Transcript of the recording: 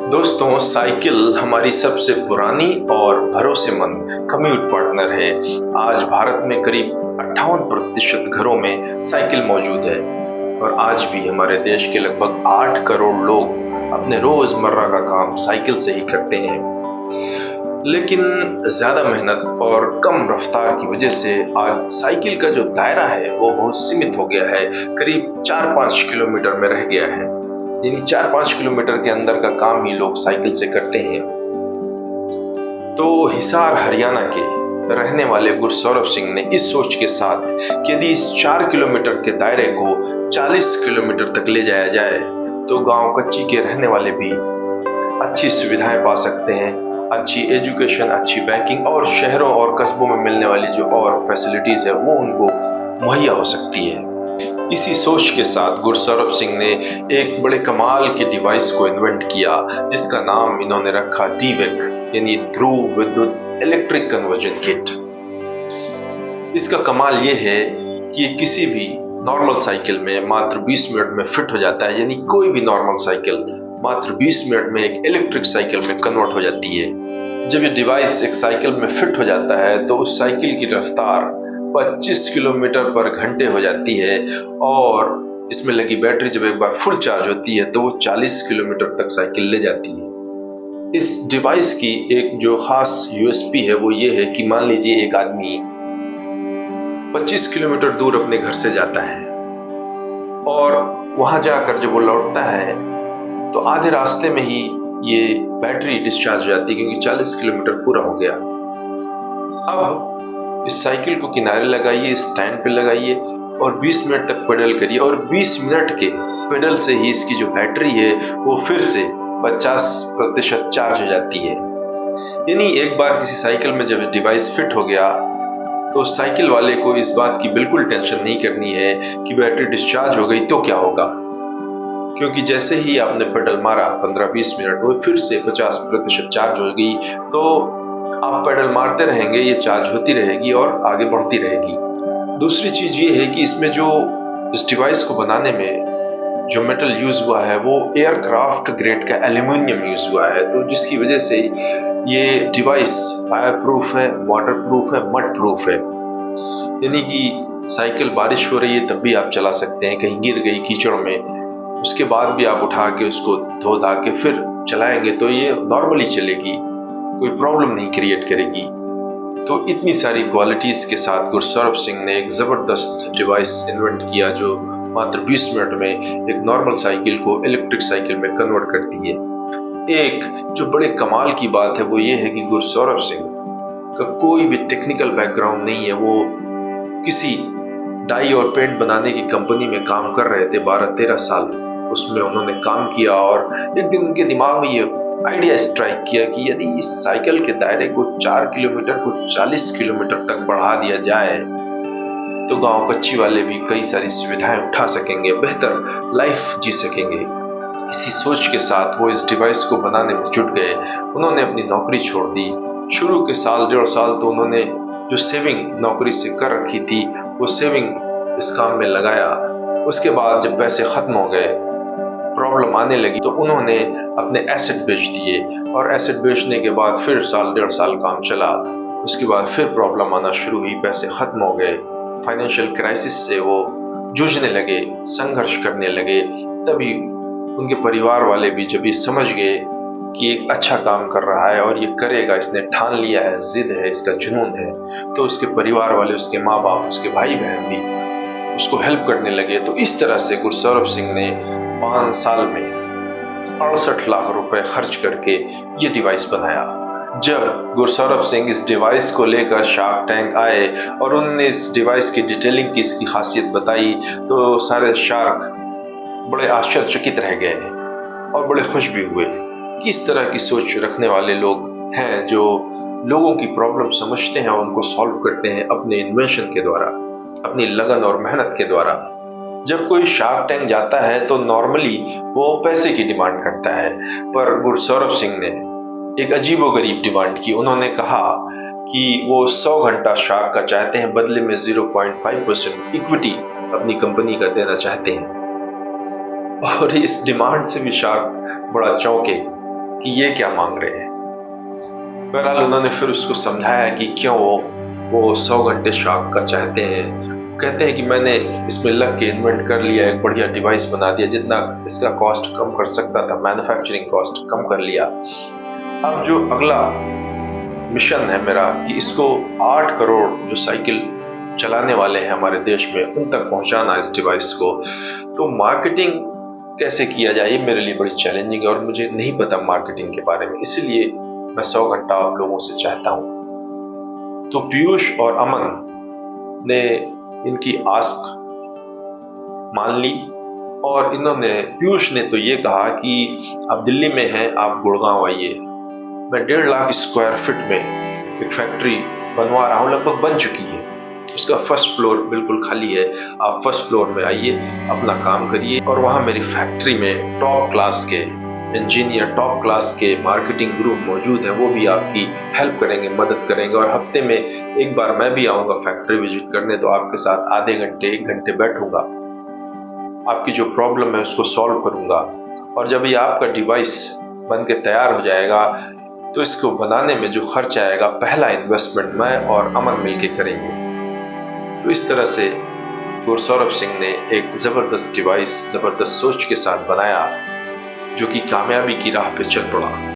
दोस्तों, साइकिल हमारी सबसे पुरानी और भरोसेमंद कम्यूट पार्टनर है। आज भारत में करीब 58% घरों में साइकिल मौजूद है और आज भी हमारे देश के लगभग 8 करोड़ लोग अपने रोजमर्रा का काम साइकिल से ही करते हैं। लेकिन ज्यादा मेहनत और कम रफ्तार की वजह से आज साइकिल का जो दायरा है वो बहुत सीमित हो गया है, करीब 4-5 किलोमीटर में रह गया है। यानी 4-5 किलोमीटर के अंदर का काम ही लोग साइकिल से करते हैं। तो हिसार हरियाणा के रहने वाले गुरसौरभ सिंह ने इस सोच के साथ कि यदि इस 4 किलोमीटर के दायरे को 40 किलोमीटर तक ले जाया जाए तो गांव कच्ची के रहने वाले भी अच्छी सुविधाएं पा सकते हैं, अच्छी एजुकेशन, अच्छी बैंकिंग और शहरों और कस्बों में मिलने वाली जो और फैसिलिटीज है वो उनको मुहैया हो सकती है। इसी सोच के साथ गुरसौरभ सिंह ने एक बड़े कमाल के डिवाइस को इन्वेंट किया जिसका नाम इन्होंने रखा डीवेक, यानी ध्रुव विद्युत इलेक्ट्रिक कन्वर्जन किट। इसका कमाल ये है कि ये किसी भी नॉर्मल साइकिल में मात्र 20 मिनट में फिट हो जाता है। यानी कोई भी नॉर्मल साइकिल मात्र 20 मिनट में एक इलेक्ट्रिक साइकिल में कन्वर्ट हो जाती है। जब ये डिवाइस एक साइकिल में फिट हो जाता है तो उस साइकिल की रफ्तार 25 किलोमीटर पर घंटे हो जाती है और इसमें लगी बैटरी जब एक बार फुल चार्ज होती है तो वो 40 किलोमीटर तक साइकिल ले जाती है। इस डिवाइस की एक जो खास यूएसपी है वो ये है कि मान लीजिए एक आदमी 25 किलोमीटर दूर अपने घर से जाता है और वहां जाकर जब वो लौटता है तो आधे रास्ते में ही ये बैटरी डिस्चार्ज हो जाती है क्योंकि 40 किलोमीटर पूरा हो गया। अब इस साइकिल को किनारे लगाइए, स्टैंड पे लगाइए और 20 मिनट तक पेडल करिए और 20 मिनट के पेडल से ही इसकी जो बैटरी है वो फिर से 50% चार्ज हो जाती है। यानी एक बार किसी साइकिल में जब डिवाइस फिट हो गया तो साइकिल वाले को इस बात की बिल्कुल टेंशन नहीं करनी है कि बैटरी डिस्चार्ज हो गई तो क्या होगा, क्योंकि जैसे ही आपने पेडल मारा 15-20 मिनट वो फिर से 50% चार्ज हो गई तो आप पेडल मारते रहेंगे, ये चार्ज होती रहेगी और आगे बढ़ती रहेगी। दूसरी चीज ये है कि इसमें जो इस डिवाइस को बनाने में जो मेटल यूज हुआ है वो एयरक्राफ्ट ग्रेड का एल्यूमिनियम यूज हुआ है, तो जिसकी वजह से ये डिवाइस फायर प्रूफ है, वाटर प्रूफ है, मड प्रूफ है। यानी कि साइकिल बारिश हो रही है तब भी आप चला सकते हैं, कहीं गिर गई कीचड़ में उसके बाद भी आप उठा के उसको धो धा के फिर चलाएंगे तो ये नॉर्मली चलेगी, कोई प्रॉब्लम नहीं क्रिएट करेगी। तो इतनी सारी क्वालिटीज के साथ गुरसौरभ सिंह ने एक जबरदस्त डिवाइस इन्वेंट किया जो मात्र 20 मिनट में एक नॉर्मल साइकिल को इलेक्ट्रिक साइकिल में कन्वर्ट करती है। एक जो बड़े कमाल की बात है वो ये है कि गुरसौरभ सिंह का कोई भी टेक्निकल बैकग्राउंड नहीं है। वो किसी डाई और पेंट बनाने की कंपनी में काम कर रहे थे 12-13 साल, उसमें उन्होंने काम किया और एक दिन उनके दिमाग में ये आइडिया स्ट्राइक किया कि यदि इस साइकिल के दायरे को 4 किलोमीटर को 40 किलोमीटर तक बढ़ा दिया जाए तो गांव कच्ची वाले भी कई सारी सुविधाएं उठा सकेंगे, बेहतर लाइफ जी सकेंगे। इसी सोच के साथ वो इस डिवाइस को बनाने में जुट गए। उन्होंने अपनी नौकरी छोड़ दी। शुरू के साल 1.5 साल तो उन्होंने जो सेविंग नौकरी से कर रखी थी वो सेविंग इस काम में लगाया। उसके बाद जब पैसे खत्म हो गए, प्रॉब्लम आने लगी तो उन्होंने अपने एसेट बेच दिए और एसेट बेचने के बाद फिर साल 1.5 साल काम चला। उसके बाद फिर प्रॉब्लम आना शुरू हुई, पैसे खत्म हो गए, फाइनेंशियल क्राइसिस से वो जूझने लगे, संघर्ष करने लगे। तभी उनके परिवार वाले भी जब ये समझ गए कि एक अच्छा काम कर रहा है और ये करेगा, इसने ठान लिया है, जिद है, इसका जुनून है, तो उसके परिवार वाले, उसके माँ बाप, उसके भाई बहन भी उसको हेल्प करने लगे। तो इस तरह से गुरसौरभ सिंह ने 5 साल में 68 लाख रुपए खर्च करके ये डिवाइस बनाया। जब गुरसौरभ सिंह इस डिवाइस को लेकर शार्क टैंक आए और उन्होंने इस डिवाइस की डिटेलिंग की, इसकी खासियत बताई तो सारे शार्क बड़े आश्चर्यचकित रह गए और बड़े खुश भी हुए। किस तरह की सोच रखने वाले लोग हैं जो लोगों की प्रॉब्लम समझते हैं और उनको सॉल्व करते हैं अपने इन्वेंशन के द्वारा, अपनी लगन और मेहनत के द्वारा। जब कोई शार्क टैंक जाता है तो नॉर्मली वो पैसे की डिमांड करता है, पर गुरसौरभ सिंह ने एक अजीबोगरीब डिमांड की। उन्होंने कहा कि वो 100 घंटा शार्क का चाहते हैं, बदले में 0.5% इक्विटी अपनी कंपनी का देना चाहते हैं। और इस डिमांड से भी शार्क बड़ा चौंके कि ये क्या मांग रहे हैं। बहरहाल उन्होंने फिर उसको समझाया कि क्यों वो 100 घंटे शॉक का चाहते हैं। कहते हैं कि मैंने इसमें लग के इन्वेंट कर लिया, एक बढ़िया डिवाइस बना दिया, जितना इसका कॉस्ट कम कर सकता था, मैन्युफैक्चरिंग कॉस्ट कम कर लिया। अब जो अगला मिशन है मेरा कि इसको 8 करोड़ जो साइकिल चलाने वाले हैं हमारे देश में, उन तक पहुंचाना इस डिवाइस को। तो मार्केटिंग कैसे किया जाए, ये मेरे लिए बड़ी चैलेंजिंग है और मुझे नहीं पता मार्केटिंग के बारे में, इसलिए मैं 100 घंटा आप लोगों से चाहता हूं। तो पीयूष और अमन ने इनकी आस्क मान ली और पीयूष ने तो ये कहा कि आप दिल्ली में हैं, आप गुड़गांव आइए, मैं 1.5 लाख स्क्वायर फीट में एक फैक्ट्री बनवा रहा हूँ, लगभग बन चुकी है, उसका फर्स्ट फ्लोर बिल्कुल खाली है, आप फर्स्ट फ्लोर में आइए, अपना काम करिए और वहाँ मेरी फैक्ट्री में टॉप क्लास के इंजीनियर, टॉप क्लास के मार्केटिंग ग्रुप मौजूद है, वो भी आपकी हेल्प करेंगे, मदद करेंगे और हफ्ते में एक बार मैं भी आऊँगा फैक्ट्री विजिट करने, तो आपके साथ आधे घंटे 1 घंटे बैठूंगा, आपकी जो प्रॉब्लम है उसको सॉल्व करूंगा और जब ये आपका डिवाइस बन के तैयार हो जाएगा तो इसको बनाने में जो खर्च आएगा, पहला इन्वेस्टमेंट मैं और अमन मिलके करेंगे। तो इस तरह से गुरसौरभ सिंह ने एक जबरदस्त डिवाइस, जबरदस्त सोच के साथ बनाया, जो कि कामयाबी की राह पे चल पड़ा।